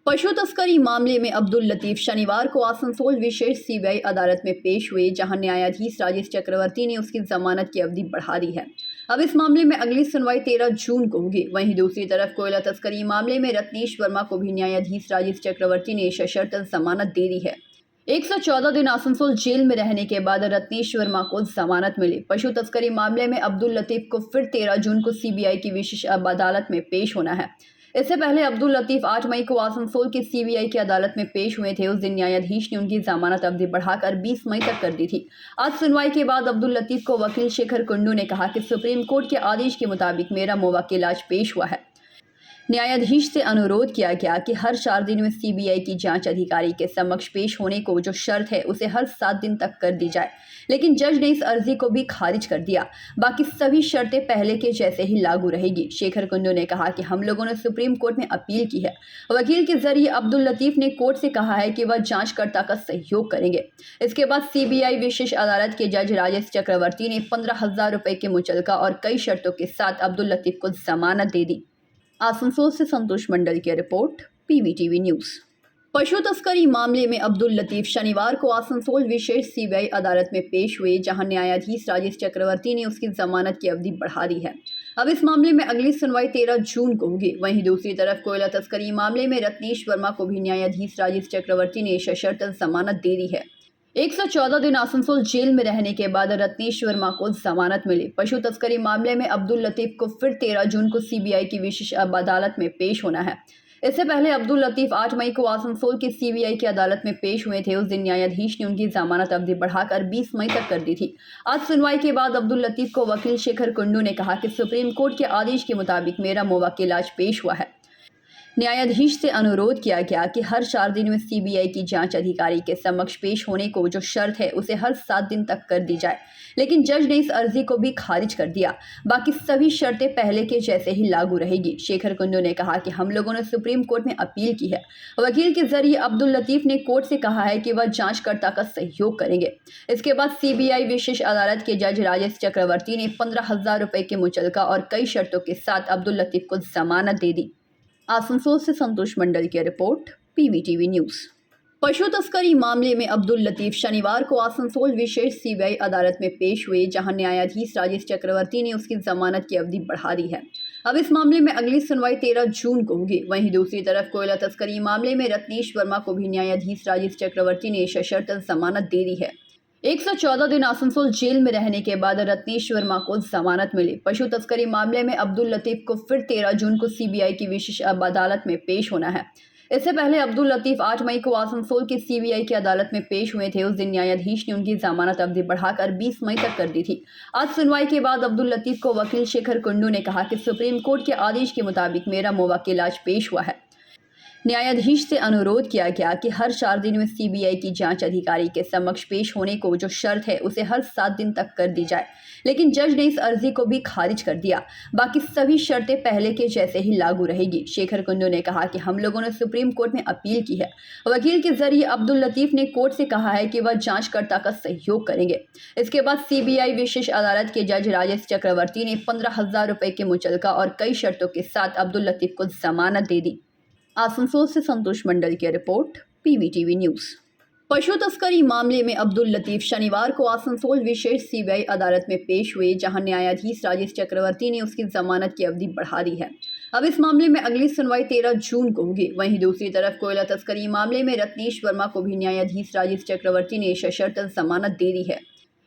पशु तस्करी मामले में अब्दुल लतीफ शनिवार को आसनसोल विशेष सीबीआई अदालत में पेश हुए, जहां न्यायाधीश राजेश चक्रवर्ती ने उसकी जमानत की अवधि बढ़ा दी है। अब इस मामले में अगली सुनवाई 13 जून को होगी। वहीं दूसरी तरफ कोयला तस्करी मामले में रत्नेश वर्मा को भी न्यायाधीश राजेश चक्रवर्ती ने सशर्त जमानत दे दी है। 114 दिन आसनसोल जेल में रहने के बाद रत्नेश वर्मा को जमानत मिली। पशु तस्करी मामले में अब्दुल लतीफ को फिर 13 जून को सीबीआई की विशेष अदालत में पेश होना है। इससे पहले अब्दुल लतीफ 8 मई को आसनसोल की सीबीआई की अदालत में पेश हुए थे। उस दिन न्यायाधीश ने उनकी जमानत अवधि बढ़ाकर 20 मई तक कर दी थी। आज सुनवाई के बाद अब्दुल लतीफ को वकील शेखर कुंडू ने कहा कि सुप्रीम कोर्ट के आदेश के मुताबिक मेरा मुवक्किल आज पेश हुआ है। न्यायाधीश से अनुरोध किया गया कि हर 4 दिन में सीबीआई की जांच अधिकारी के समक्ष पेश होने को जो शर्त है उसे हर 7 दिन तक कर दी जाए, लेकिन जज ने इस अर्जी को भी खारिज कर दिया। बाकी सभी शर्तें पहले के जैसे ही लागू रहेगी। शेखर कुंडू ने कहा कि हम लोगों ने सुप्रीम कोर्ट में अपील की है। वकील के जरिए अब्दुल लतीफ ने कोर्ट से कहा है कि वह जांचकर्ता का सहयोग करेंगे। इसके बाद सीबीआई विशेष अदालत के जज राजेश चक्रवर्ती ने 15,000 रुपए के मुचलका और कई शर्तों के साथ अब्दुल लतीफ को जमानत दे दी। आसनसोल से संतोष मंडल की रिपोर्ट, पीवीटीवी न्यूज़। पशु तस्करी मामले में अब्दुल लतीफ शनिवार को आसनसोल विशेष सीबीआई अदालत में पेश हुए, जहां न्यायाधीश राजेश चक्रवर्ती ने उसकी जमानत की अवधि बढ़ा दी है। अब इस मामले में अगली सुनवाई 13 जून को होगी। वहीं दूसरी तरफ कोयला तस्करी मामले में रत्नेश वर्मा को भी न्यायाधीश राजेश चक्रवर्ती ने सशर्त जमानत दे दी है। 114 दिन आसनसोल जेल में रहने के बाद रत्नेश वर्मा को जमानत मिली। पशु तस्करी मामले में अब्दुल लतीफ को फिर 13 जून को सीबीआई की विशेष अदालत में पेश होना है। इससे पहले अब्दुल लतीफ 8 मई को आसनसोल की सीबीआई की अदालत में पेश हुए थे। उस दिन न्यायाधीश ने उनकी जमानत अवधि बढ़ाकर 20 मई तक कर दी थी। आज सुनवाई के बाद अब्दुल लतीफ को वकील शेखर कुंडू ने कहा कि सुप्रीम कोर्ट के आदेश के मुताबिक मेरा मुवक्किल आज पेश हुआ है। न्यायाधीश से अनुरोध किया गया कि हर 4 दिन में सीबीआई की जांच अधिकारी के समक्ष पेश होने को जो शर्त है उसे हर 7 दिन तक कर दी जाए, लेकिन जज ने इस अर्जी को भी खारिज कर दिया। बाकी सभी शर्तें पहले के जैसे ही लागू रहेगी। शेखर कुंडू ने कहा कि हम लोगों ने सुप्रीम कोर्ट में अपील की है। वकील के जरिए अब्दुल लतीफ ने कोर्ट से कहा है कि वह जांचकर्ता का सहयोग करेंगे। इसके बाद सीबीआई विशेष अदालत के जज राजेश चक्रवर्ती ने 15,000 रुपए के मुचलका और कई शर्तों के साथ अब्दुल लतीफ को जमानत दे दी। आसनसोल से संतोष मंडल की रिपोर्ट, पीवीटीवी न्यूज़। पशु तस्करी मामले में अब्दुल लतीफ शनिवार को आसनसोल विशेष सीबीआई अदालत में पेश हुए, जहां न्यायाधीश राजेश चक्रवर्ती ने उसकी जमानत की अवधि बढ़ा दी है। अब इस मामले में अगली सुनवाई 13 जून को होगी। वहीं दूसरी तरफ कोयला तस्करी मामले में रत्नेश वर्मा को भी न्यायाधीश राजेश चक्रवर्ती ने सशर्त जमानत दे दी है। 114 दिन आसनसोल जेल में रहने के बाद रत्नेश वर्मा को जमानत मिली। पशु तस्करी मामले में अब्दुल लतीफ को फिर 13 जून को सीबीआई की विशेष अदालत में पेश होना है। इससे पहले अब्दुल लतीफ 8 मई को आसनसोल की सीबीआई की अदालत में पेश हुए थे। उस दिन न्यायाधीश ने उनकी जमानत अवधि बढ़ाकर 20 मई तक कर दी थी। आज सुनवाई के बाद अब्दुल लतीफ को वकील शेखर कुंडू ने कहा कि सुप्रीम कोर्ट के आदेश के मुताबिक मेरा मुवक्किल आज पेश हुआ है। न्यायाधीश से अनुरोध किया गया कि हर 4 दिन में सीबीआई की जांच अधिकारी के समक्ष पेश होने को जो शर्त है उसे हर 7 दिन तक कर दी जाए, लेकिन जज ने इस अर्जी को भी खारिज कर दिया। बाकी सभी शर्तें पहले के जैसे ही लागू रहेगी। शेखर कुंडू ने कहा कि हम लोगों ने सुप्रीम कोर्ट में अपील की है। वकील के जरिए अब्दुल लतीफ ने कोर्ट से कहा है कि वह जांचकर्ता का सहयोग करेंगे। इसके बाद सीबीआई विशेष अदालत के जज राजेश चक्रवर्ती ने 15,000 रुपए के मुचलका और कई शर्तों के साथ अब्दुल लतीफ को जमानत दे दी। आसनसोल से संतोष मंडल की रिपोर्ट, पीवीटीवी न्यूज़। पशु तस्करी मामले में अब्दुल लतीफ शनिवार को आसनसोल विशेष सीबीआई अदालत में पेश हुए, जहां न्यायाधीश राजेश चक्रवर्ती ने उसकी जमानत की अवधि बढ़ा दी है। अब इस मामले में अगली सुनवाई 13 जून को होगी। वहीं दूसरी तरफ कोयला तस्करी मामले में रत्नेश वर्मा को भी न्यायाधीश राजेश चक्रवर्ती ने सशर्त जमानत दे दी है।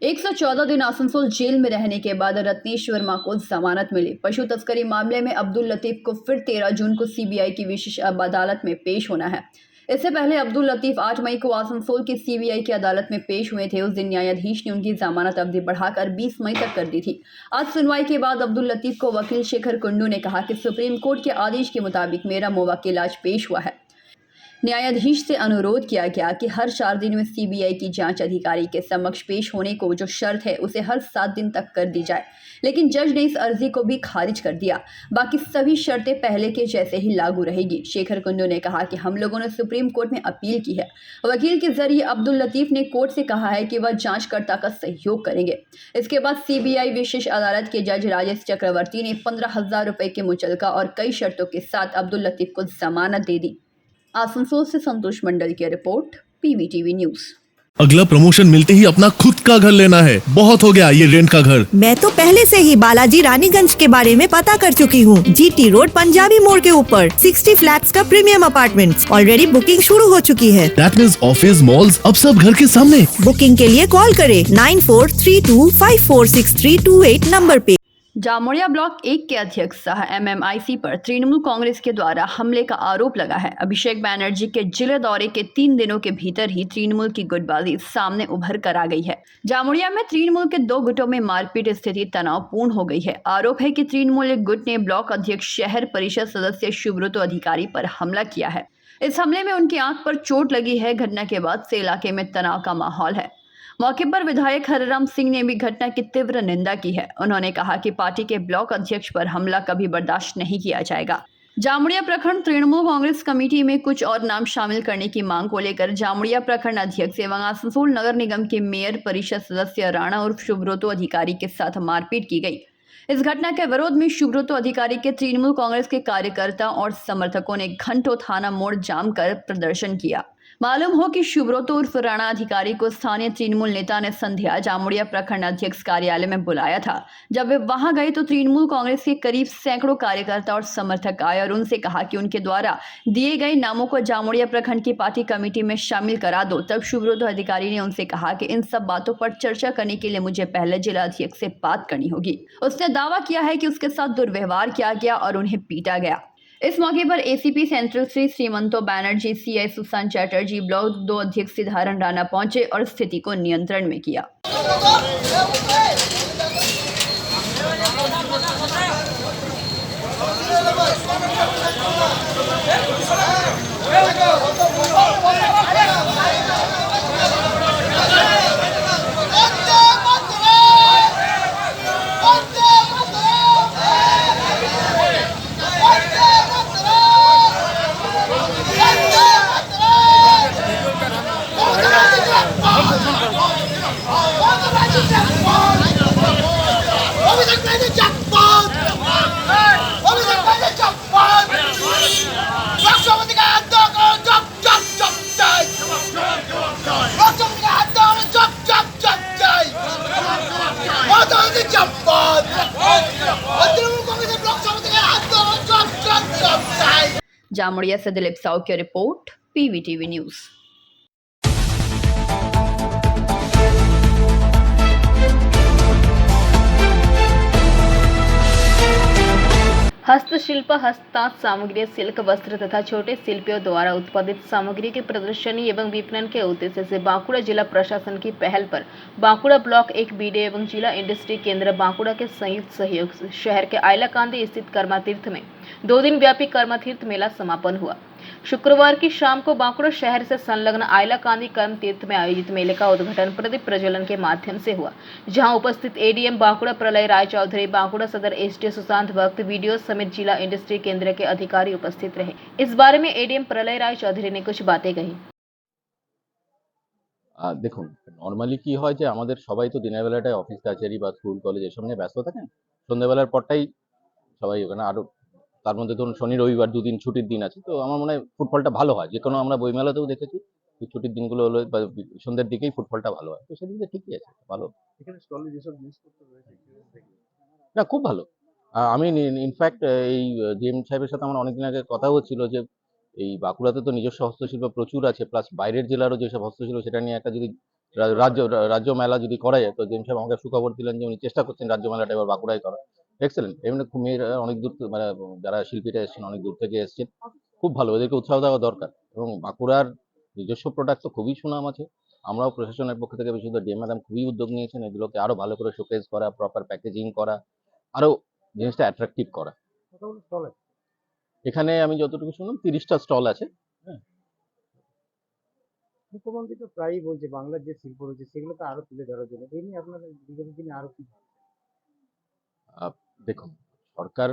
114 दिन आसनसोल जेल में रहने के बाद रत्नेश वर्मा को जमानत मिली। पशु तस्करी मामले में अब्दुल लतीफ को फिर 13 जून को सीबीआई की विशेष अदालत में पेश होना है। इससे पहले अब्दुल लतीफ 8 मई को आसनसोल की सीबीआई की अदालत में पेश हुए थे। उस दिन न्यायाधीश ने उनकी जमानत अवधि बढ़ाकर 20 मई तक कर दी थी। आज सुनवाई के बाद अब्दुल लतीफ को वकील शेखर कुंडू ने कहा कि सुप्रीम कोर्ट के आदेश के मुताबिक मेरा मुवक्किल आज पेश हुआ है। न्यायाधीश से अनुरोध किया गया कि हर 4 दिन में सीबीआई की जांच अधिकारी के समक्ष पेश होने को जो शर्त है उसे हर 7 दिन तक कर दी जाए, लेकिन जज ने इस अर्जी को भी खारिज कर दिया। बाकी सभी शर्तें पहले के जैसे ही लागू रहेगी। शेखर कुंडू ने कहा कि हम लोगों ने सुप्रीम कोर्ट में अपील की है। वकील के जरिए अब्दुल लतीफ ने कोर्ट से कहा है कि वह जांचकर्ता का सहयोग करेंगे। इसके बाद सीबीआई विशेष अदालत के जज राजेश चक्रवर्ती ने 15,000 रुपए के मुचलका और कई शर्तों के साथ अब्दुल लतीफ को जमानत दे दी। आसनसोल से संतोष मंडल की रिपोर्ट, पीवीटीवी न्यूज। अगला प्रमोशन मिलते ही अपना खुद का घर लेना है। बहुत हो गया ये रेंट का घर। मैं तो पहले से ही बालाजी रानीगंज के बारे में पता कर चुकी हूँ। जीटी रोड पंजाबी मोड़ के ऊपर 60 फ्लैट्स का प्रीमियम अपार्टमेंट्स ऑलरेडी बुकिंग शुरू हो चुकी है। दैट मींस ऑफिस मॉल्स अब सब घर के सामने। बुकिंग के लिए कॉल करें 9432546328 नंबर पे। जामुड़िया ब्लॉक 1 के अध्यक्ष सह एमएमआईसी पर तृणमूल कांग्रेस के द्वारा हमले का आरोप लगा है। अभिषेक बैनर्जी के जिले दौरे के 3 दिनों के भीतर ही तृणमूल की गुटबाजी सामने उभर कर आ गई है। जामुड़िया में तृणमूल के 2 गुटों में मारपीट, स्थिति तनावपूर्ण हो गई है। आरोप है कि तृणमूल एक गुट ने ब्लॉक अध्यक्ष शहर परिषद सदस्य शुभ्रतो अधिकारी पर हमला किया है। इस हमले में उनकी आंख पर चोट लगी है। घटना के बाद से इलाके में तनाव का माहौल है। मौके पर विधायक हरिराम सिंह ने भी घटना की तीव्र निंदा की है। उन्होंने कहा कि पार्टी के ब्लॉक अध्यक्ष पर हमला कभी बर्दाश्त नहीं किया जाएगा। जामुड़िया प्रखंड तृणमूल कांग्रेस कमेटी में कुछ और नाम शामिल करने की मांग को लेकर जामुड़िया प्रखंड अध्यक्ष एवं आसनसोल नगर निगम के मेयर परिषद सदस्य राणा उर्फ शुभ्रतो अधिकारी के साथ मारपीट की गई। इस घटना के विरोध में शुभ्रतो अधिकारी के तृणमूल कांग्रेस के कार्यकर्ता और समर्थकों ने घंटों थाना मोड़ जाम कर प्रदर्शन किया। मालूम हो कि शुभ्रतो उर्फ राणा अधिकारी को स्थानीय तृणमूल नेता ने संध्या जामुड़िया प्रखंड अध्यक्ष कार्यालय में बुलाया था। जब वे वहां गए तो तृणमूल कांग्रेस के करीब सैकड़ों कार्यकर्ता और समर्थक आए और उनसे कहा कि उनके द्वारा दिए गए नामों को जामुड़िया प्रखंड की पार्टी कमेटी में शामिल करा दो। तब शुभ्रतो अधिकारी ने उनसे कहा कि इन सब बातों पर चर्चा करने के लिए मुझे पहले जिला अध्यक्ष से बात करनी होगी। उसने दावा किया है कि उसके साथ दुर्व्यवहार किया गया और उन्हें पीटा गया। इस मौके पर ACP central Shri Srimanto Banerjee, CI Sushant Chatterjee, block 2 अध्यक्ष सिद्धारण राणा पहुंचे और स्थिति को नियंत्रण में किया। जामुड़िया से दिलीप साहू की रिपोर्ट, पीवीटीवी न्यूज। हस्तशिल्प, हस्ततांत सामग्री, सिल्क वस्त्र तथा छोटे शिल्पियों द्वारा उत्पादित सामग्री की प्रदर्शनी एवं विपणन के उद्देश्य से बांकुड़ा जिला प्रशासन की पहल पर बांकुड़ा ब्लॉक 1 बीडे एवं जिला इंडस्ट्री केंद्र बांकुड़ा के संयुक्त सहयोग से शहर के आइलाकांदी स्थित कर्मातीर्थ में 2 दिन व्यापी कर्मातीर्थ मेला समापन हुआ। शुक्रवार की शाम को बांकुड़ा शहर से संलग्न आइलाकांदी कर्म तीर्थ में आयोजित मेले का उद्घाटन प्रदीप प्रज्वलन के माध्यम से हुआ, जहां उपस्थित एडीएम बांकुड़ा प्रलय राय चौधरी, बांकुड़ा सदर एसडीओ सुशांत भक्त, वीडियो समेत जिला इंडस्ट्री केंद्र के अधिकारी उपस्थित रहे। इस बारे में एडीएम प्रलय राय चौधरी ने कुछ बातें कही। দেখুন, নর্মালি কি হয় যে আমাদের সবাই তো দিনের বেলাটায় অফিস কাছারি বা স্কুল কলেজ এসব নিয়ে ব্যস্ত থাকেন। সন্ধ্যাবেলার পরটাই সবাই ওখানে, আরও তার মধ্যে ধরুন শনি রবিবার 2 দিন ছুটির দিন আছে, তো আমার মনে হয় ফুটফলটা ভালো হয়। যে কোনো আমরা বইমেলাতেও দেখেছি যে ছুটির দিনগুলো হলো বা সন্ধ্যের দিকেই ফুটফলটা ভালো হয়, তো সেদিক দিয়ে ঠিকই আছে, ভালো। এখানে স্টলে যেসব জিনিসপত্র রয়েছে না, খুব ভালো। আমি ইনফ্যাক্ট এই জিএম সাহেবের সাথে আমার অনেকদিন আগে কথা হচ্ছিল যে এই বাঁকুড়াতে তো নিজস্ব হস্তশিল্প প্রচুর আছে, প্লাস বাইরের জেলারও যেসব হস্তশিল্প সেটা নিয়ে একটা যদি রাজ্য মেলা যদি করা যায়, তো জিএম সাহেব আমাকে সুখবর দিলেন যে উনি চেষ্টা করছেন রাজ্য মেলাটা এবার বাঁকুড়ায় করা। এক্সেলেন্ট। এমনি মেয়েরা অনেক দূর মানে যারা শিল্পীরা এসেছেন অনেক দূর থেকে এসেছেন, খুব ভালো, এদেরকে উৎসাহ দেওয়া দরকার। এবং বাঁকুড়ার নিজস্ব প্রোডাক্ট তো খুবই সুনাম আছে। আমরাও প্রশাসনের পক্ষ থেকে, বিশেষত ডিএম ম্যাডাম খুবই উদ্যোগ নিয়েছেন এগুলোকে আরো ভালো করে শোকেস করা, প্রপার প্যাকেজিং করা, আরো জিনিসটা অ্যাট্রাকটিভ করা। কতগুলো স্টল আছে এখানে আমি যতটুকু শুনলাম 30টা স্টল আছে। হ্যাঁ, মুখ্যমন্ত্রী তো প্রায়ই বলছে বাংলার যে শিল্প রয়েছে সেগুলোকে আরো তুলে ধরার জন্য। এই নিয়ে আপনাদের বিগত দিনে আরো কি ভাবছেন? দেখুন, সরকার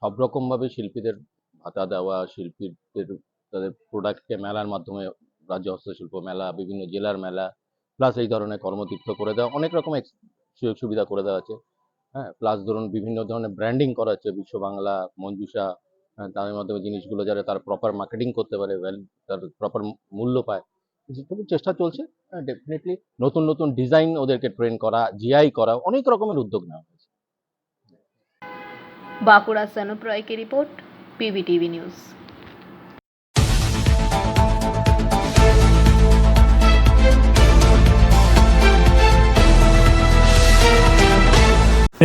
সব রকম ভাবে শিল্পীদের ভাতা দেওয়া, শিল্পীদের তাদের প্রোডাক্টকে মেলার মাধ্যমে, রাজ্য হস্তশিল্প মেলা, বিভিন্ন জেলার মেলা, প্লাস এই ধরনের কর্মতীর্থ করে দেওয়া, অনেক রকম সুযোগ সুবিধা করে দেওয়া আছে। হ্যাঁ, প্লাস ধরুন বিভিন্ন ধরনের ব্র্যান্ডিং করা হচ্ছে, বিশ্ব বাংলা, মঞ্জুষা, তাদের মাধ্যমে জিনিসগুলো যারা তার প্রপার মার্কেটিং করতে পারে, তার প্রপার মূল্য পায়, যেটুকু চেষ্টা চলছে। ডেফিনেটলি নতুন নতুন ডিজাইন ওদেরকে ট্রেন করা, জিআই করা, অনেক রকমের উদ্যোগ নেওয়া হয়েছে। बांकुड़ा से अनुप रॉय की रिपोर्ट, पीवीटीवी न्यूज़।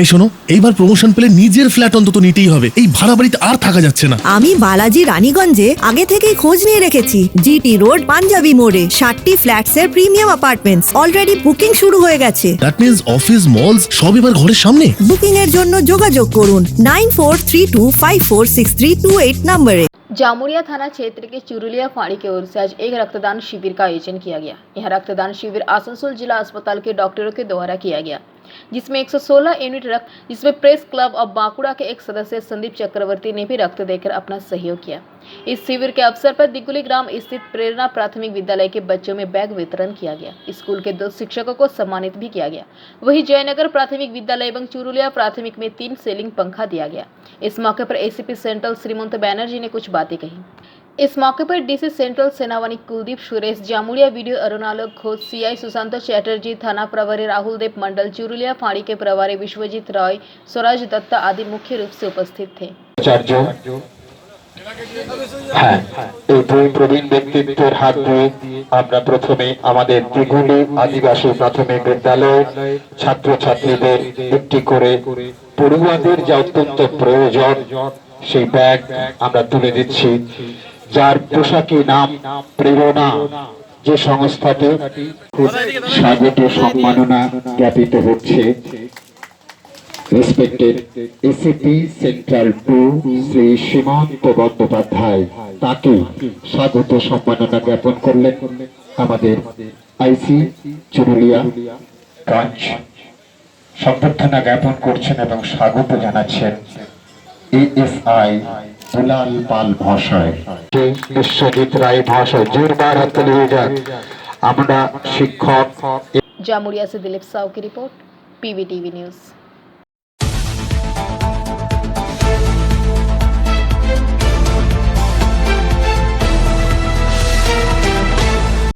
এই শোনো, এইবার প্রমোশন পেলে নিজের ফ্ল্যাট অন্তত নিতেই হবে। এই ভাড়া বাড়িতে আর থাকা যাচ্ছে না। আমি বালাজি রানীগঞ্জে আগে থেকেই খোঁজ নিয়ে রেখেছি। জিটি রোড পাঞ্জাবি মোড়ে 60টি ফ্ল্যাটস এর প্রিমিয়াম অ্যাপার্টমেন্টস অলরেডি বুকিং শুরু হয়ে গেছে। দ্যাট মিন্স অফিস, মলস সব এবার ঘরের সামনে। বুকিং এর জন্য যোগাযোগ করুন 9432546328 नंबरे। जामुरिया थाना क्षेत्र के चुरुलिया फाड़ी की ओर से आज एक रक्तदान शिविर का आयोजन किया गया। यह रक्तदान शिविर आसनसोल जिला अस्पताल के डॉक्टरों के द्वारा किया गया, जिसमें 116 यूनिट रक्त, जिसमें प्रेस क्लब ऑफ बांकुड़ा के एक सदस्य संदीप चक्रवर्ती ने भी रक्त देकर अपना सहयोग किया। इस शिविर के अवसर पर दिगुली ग्राम स्थित प्रेरणा प्राथमिक विद्यालय के बच्चों में बैग वितरण किया गया। स्कूल के 2 शिक्षकों को सम्मानित भी किया गया। वहीं जयनगर प्राथमिक विद्यालय एवं चुरुलिया प्राथमिक में 3 सीलिंग पंखा दिया गया। इस मौके पर एसीपी सेंट्रल श्रीमंत बैनर्जी ने कुछ बातें कही। इस मौके पर डीसी सेंट्रल सेनावानी कुलदीप सुरेश, जामुड़िया वीडियो अरुणालोक घोष, सीआई सुशांत चैटर्जी, थाना प्रभारी राहुल देव मंडल, चुरुलिया फाड़ी के प्रभारी विश्वजीत रॉय, स्वराज दत्ता आदि मुख्य रूप से उपस्थित थे। হ্যাঁ, এই দুই প্রবীণ ব্যক্তিত্বের হাত ধরে আমরা প্রথমে আমাদের দিঘুলি আদিবাসী প্রাথমিক বিদ্যালয় ছাত্রছাত্রীদের একটি করে পড়ুয়াদের যা অত্যন্ত প্রয়োজন সেই ব্যাগ আমরা তুলে দিচ্ছি, যার পোশাকি নাম প্রেরণা। যে সংস্থাটি স্বাগত সম্মাননা জ্ঞাপিত হচ্ছে রেসপেক্টেড এসিপি সেন্ট্রাল 2 শ্রী সীমান্ত বন্দ্যোপাধ্যায়, তাকে স্বাগত সম্মাননা জ্ঞাপন করলেন আমাদের আইসি চুরুলিয়া গঞ্জ। সম্বর্ধনা জ্ঞাপন করছেন এবং স্বাগত জানাচ্ছেন এএসআই দুলাল পাল মহাশয়, বিশ্বজিৎ রায় মহাশয়। জোরদার হাততালি হয়ে যাক। আমরা শিক্ষক जामुड़िया से दिलीप साव की रिपोर्ट, पीवीटीवी न्यूज़।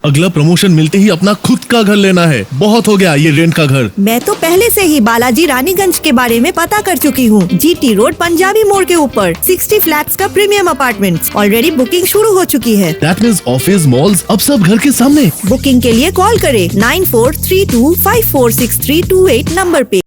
अगला प्रमोशन मिलते ही अपना खुद का घर लेना है। बहुत हो गया ये रेंट का घर। मैं तो पहले से ही बालाजी रानीगंज के बारे में पता कर चुकी हूँ। जीटी रोड पंजाबी मोड़ के ऊपर 60 फ्लैट्स का प्रीमियम अपार्टमेंट्स ऑलरेडी बुकिंग शुरू हो चुकी है। दैट मींस ऑफिस, मॉल्स अब सब घर के सामने। बुकिंग के लिए कॉल करें 9432546328 नंबर पे।